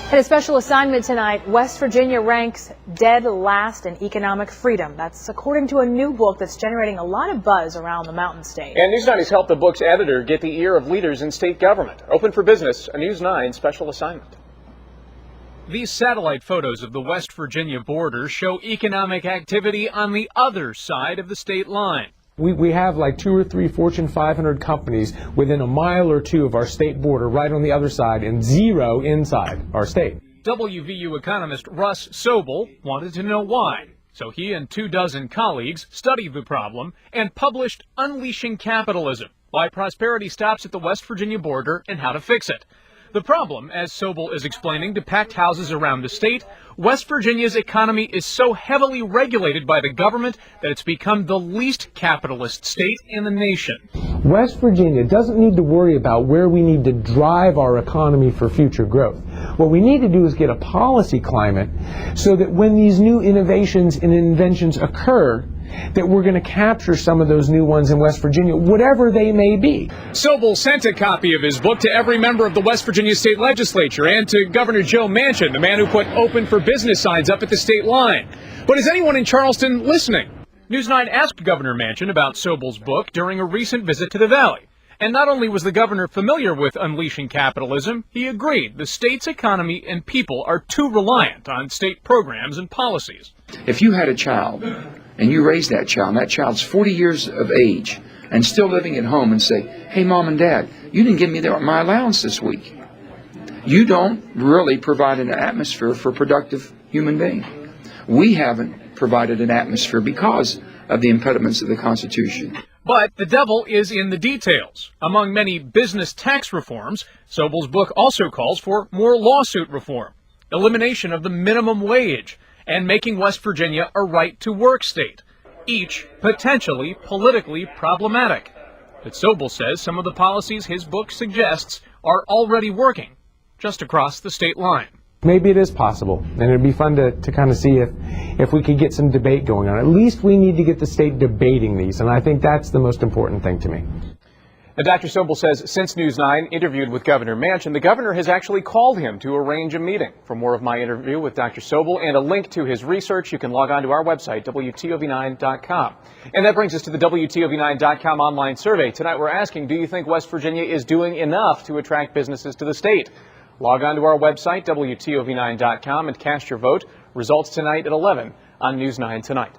And a special assignment tonight, West Virginia ranks dead last in economic freedom. That's according to a new book that's generating a lot of buzz around the Mountain State. And News 9 has helped the book's editor get the ear of leaders in state government. Open for business, a News 9 special assignment. These satellite photos of the West Virginia border show economic activity on the other side of the state line. We have like 2 or 3 Fortune 500 companies within a mile or two of our state border, right on the other side, and 0 inside our state. WVU economist Russ Sobel wanted to know why. So he and 24 colleagues studied the problem and published Unleashing Capitalism: Why Prosperity Stops at the West Virginia Border and How to Fix It. The problem, as Sobel is explaining to packed houses around the state, West Virginia's economy is so heavily regulated by the government that it's become the least capitalist state in the nation. West Virginia doesn't need to worry about where we need to drive our economy for future growth. What we need to do is get a policy climate so that when these new innovations and inventions occur, that we're going to capture some of those new ones in West Virginia, whatever they may be. Sobel sent a copy of his book to every member of the West Virginia State Legislature and to Governor Joe Manchin, the man who put open for business signs up at the state line. But is anyone in Charleston listening? News 9 asked Governor Manchin about Sobel's book during a recent visit to the Valley. And not only was the governor familiar with Unleashing Capitalism, he agreed the state's economy and people are too reliant on state programs and policies. If you had a child and you raise that child, and that child's 40 years of age and still living at home, and say, hey, Mom and Dad, you didn't give me my allowance this week. You don't really provide an atmosphere for a productive human being. We haven't provided an atmosphere because of the impediments of the Constitution. But the devil is in the details. Among many business tax reforms, Sobel's book also calls for more lawsuit reform, elimination of the minimum wage, and making West Virginia a right-to-work state, each potentially politically problematic. But Sobel says some of the policies his book suggests are already working, just across the state line. Maybe it is possible, and it'd be fun to kind of see if we could get some debate going on. At least we need to get the state debating these, and I think that's the most important thing to me. Now, Dr. Sobel says since News 9 interviewed with Governor Manchin, the governor has actually called him to arrange a meeting. For more of my interview with Dr. Sobel and a link to his research, you can log on to our website, WTOV9.com. And that brings us to the WTOV9.com online survey. Tonight we're asking, do you think West Virginia is doing enough to attract businesses to the state? Log on to our website, WTOV9.com, and cast your vote. Results tonight at 11 on News 9 Tonight.